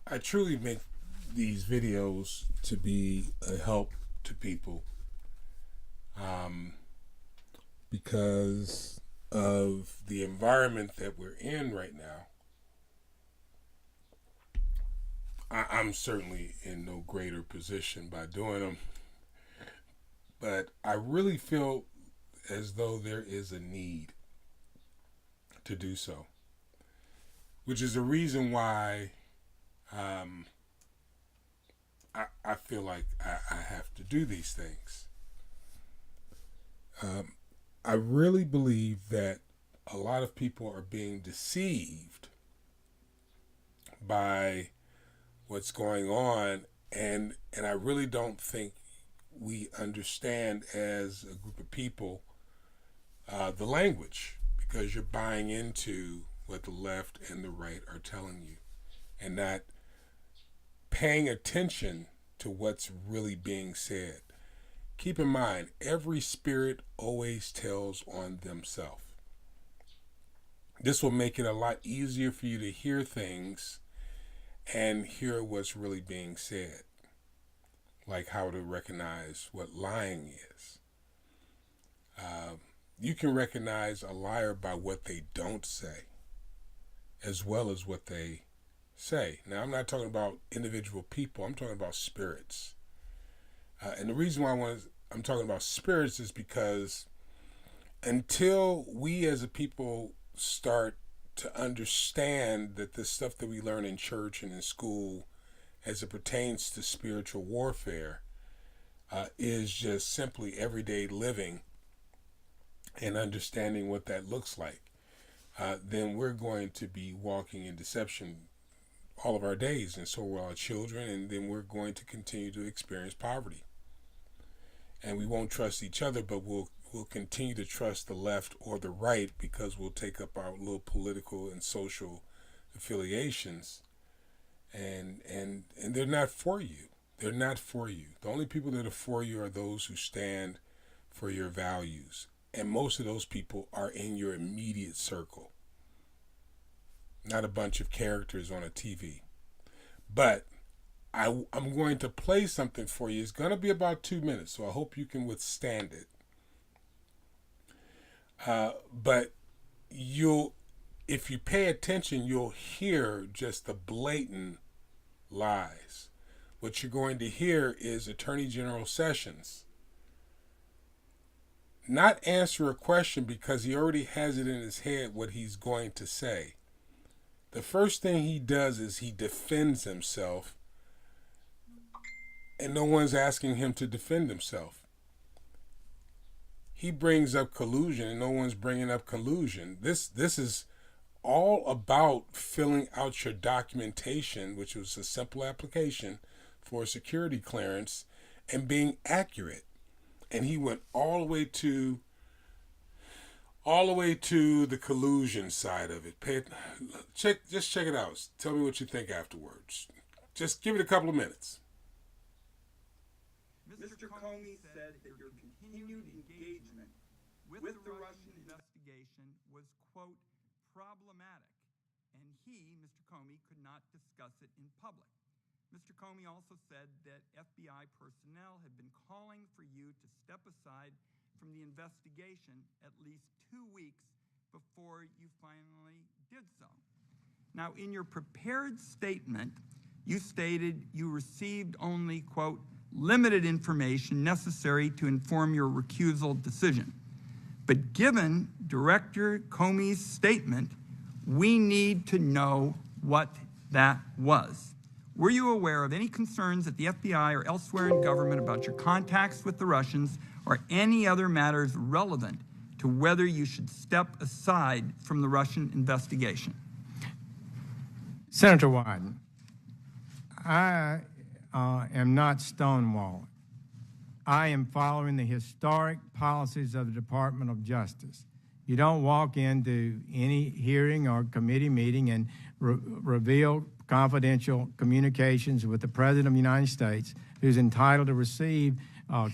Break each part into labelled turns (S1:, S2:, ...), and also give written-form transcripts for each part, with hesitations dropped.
S1: I truly make these videos to be a help to people, um, because of the environment that we're in right now. I'm certainly in no greater position by doing them, but I really feel as though there is a need to do so, which is the reason why um, I feel like I have to do these things. Um, I really believe that a lot of people are being deceived by what's going on, and I really don't think we understand as a group of people the language, because you're buying into what the left and the right are telling you and not paying attention to what's really being said. Keep in mind, every spirit always tells on themselves. This will make it a lot easier for you to hear things and hear what's really being said, like how to recognize what lying is. Uh, you can recognize a liar by what they don't say, as well as what they say. Now, I'm not talking about individual people, I'm talking about spirits. And the reason why I'm talking about spirits is because until we as a people start to understand that the stuff that we learn in church and in school as it pertains to spiritual warfare is just simply everyday living and understanding what that looks like, then we're going to be walking in deception all of our days, and so will our children, and then we're going to continue to experience poverty. And we won't trust each other, but we'll continue to trust the left or the right, because we'll take up our little political and social affiliations, and they're not for you. They're not for you. The only people that are for you are those who stand for your values, and most of those people are in your immediate circle, not a bunch of characters on a TV. But I'm going to play something for you. It's going to be about 2 minutes, so I hope you can withstand it. But if you pay attention, you'll hear just the blatant lies. What you're going to hear is Attorney General Sessions not answer a question because he already has it in his head what he's going to say. The first thing he does is he defends himself, and no one's asking him to defend himself. He brings up collusion, and no one's bringing up collusion. This is all about filling out your documentation, which was a simple application for a security clearance, and being accurate. And he went all the way to the collusion side of it. Just check it out. Tell me what you think afterwards. Just give it a couple of minutes.
S2: Mr. Comey said that your continued engagement with the Russian investigation was, quote, problematic, and he, Mr. Comey, could not discuss it in public. Mr. Comey also said that FBI personnel had been calling for you to step aside from the investigation at least 2 weeks before you finally did so. Now, in your prepared statement, you stated you received only, quote, limited information necessary to inform your recusal decision. But given Director Comey's statement, we need to know what that was. Were you aware of any concerns at the FBI or elsewhere in government about your contacts with the Russians or any other matters relevant to whether you should step aside from the Russian investigation?
S3: Senator Wyden, I am not stonewalling. I am following the historic policies of the Department of Justice. You don't walk into any hearing or committee meeting and reveal confidential communications with the President of the United States, who's entitled to receive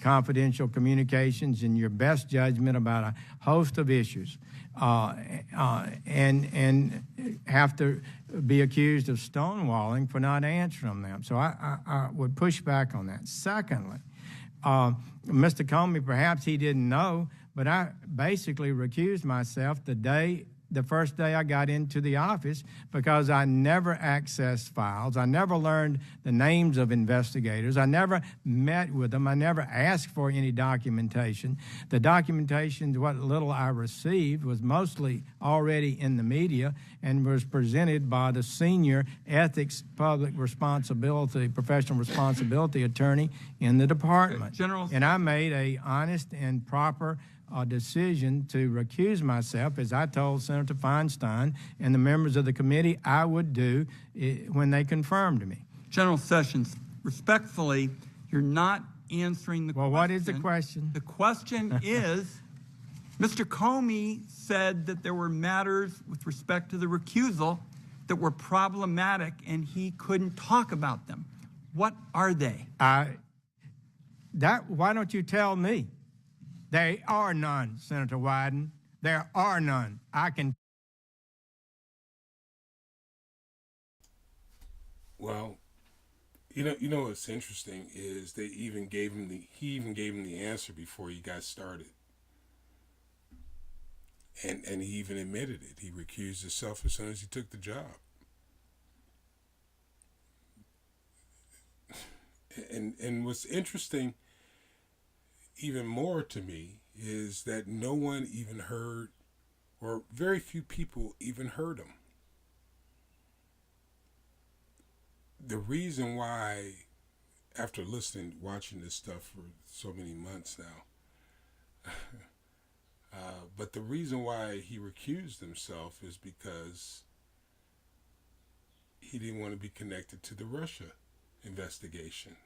S3: confidential communications in your best judgment about a host of issues, and have to be accused of stonewalling for not answering them. So I would push back on that. Secondly, Mr. Comey, perhaps he didn't know, but I basically recused myself the first day I got into the office because I never accessed files. I never learned the names of investigators. I never met with them. I never asked for any documentation. The documentation, what little I received, was mostly already in the media and was presented by the senior ethics, public responsibility, professional responsibility attorney in the department.
S2: General,
S3: and I made a honest and proper decision to recuse myself, as I told Senator Feinstein and the members of the committee I would do when they confirmed me.
S2: General Sessions, respectfully, you're not answering the question.
S3: Well, what is the question?
S2: The question is, Mr. Comey said that there were matters with respect to the recusal that were problematic and he couldn't talk about them. What are they?
S3: Why don't you tell me? There are none, Senator Wyden. There are none. I can.
S1: Well, you know what's interesting is he even gave him the answer before he got started. And he even admitted it. He recused himself as soon as he took the job. And what's interesting even more to me is that no one even heard, or very few people even heard him. The reason why, after watching this stuff for so many months now, but the reason why he recused himself is because he didn't want to be connected to the Russia investigation.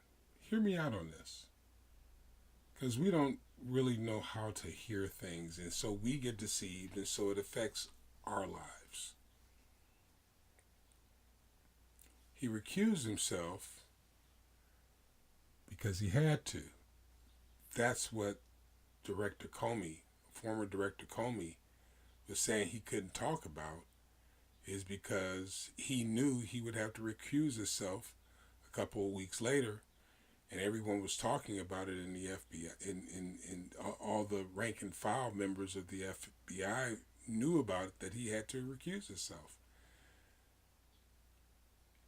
S1: Hear me out on this. Because we don't really know how to hear things, and so we get deceived, and so it affects our lives. He recused himself because he had to. That's what former Director Comey, was saying he couldn't talk about, is because he knew he would have to recuse himself a couple of weeks later. And everyone was talking about it in the FBI, and all the rank and file members of the FBI knew about it, that he had to recuse himself.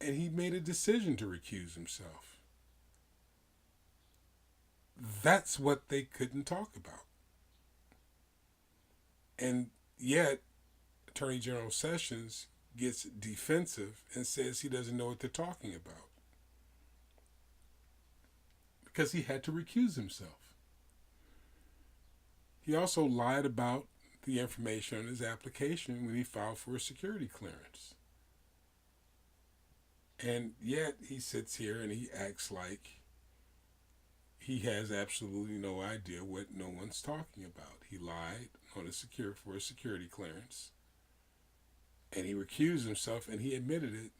S1: And he made a decision to recuse himself. That's what they couldn't talk about. And yet, Attorney General Sessions gets defensive and says he doesn't know what they're talking about, because he had to recuse himself. He also lied about the information on his application when he filed for a security clearance. And yet he sits here and he acts like he has absolutely no idea what no one's talking about. He lied on for a security clearance. And he recused himself, and he admitted it.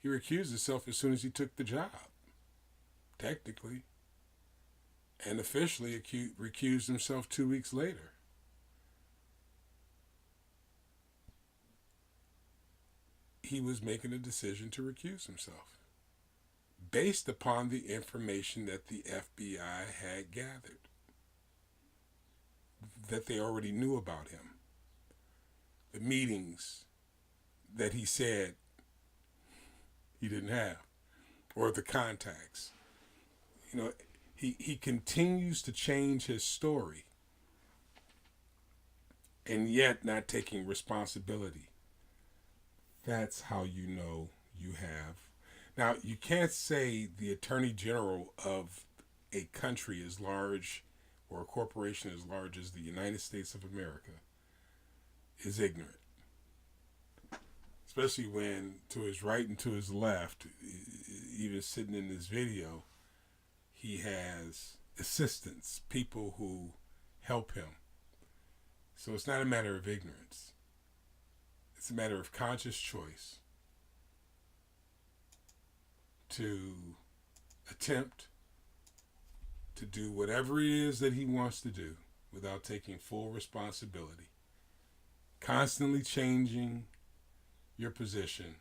S1: He recused himself as soon as he took the job, technically. And officially recused himself 2 weeks later. He was making a decision to recuse himself based upon the information that the FBI had gathered, that they already knew about him, the meetings that he said he didn't have, or the contacts. He continues to change his story, and yet not taking responsibility. That's how you know you have. Now, you can't say the Attorney General of a country as large, or a corporation as large as the United States of America, is ignorant. Especially when, to his right and to his left, even sitting in this video, he has assistants, people who help him. So it's not a matter of ignorance. It's a matter of conscious choice to attempt to do whatever it is that he wants to do without taking full responsibility, constantly changing your position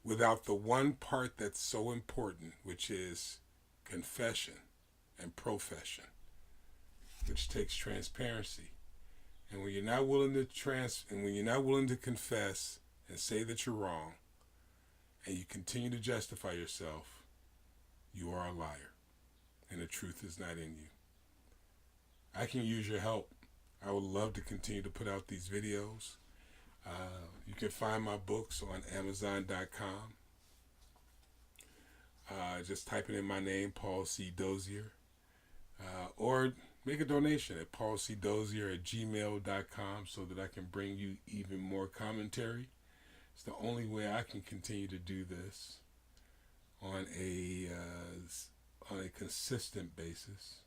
S1: without the one part that's so important, which is confession and profession, which takes transparency. And when you're not willing to confess and say that you're wrong, and you continue to justify yourself, you are a liar, and the truth is not in you. I can use your help. I would love to continue to put out these videos. You can find my books on Amazon.com. Just typing in my name, Paul C. Dozier, or make a donation at paulcdozier@gmail.com so that I can bring you even more commentary. It's the only way I can continue to do this on a consistent basis.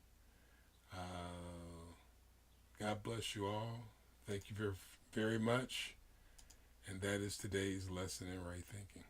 S1: God bless you all. Thank you very, very much. And that is today's lesson in right thinking.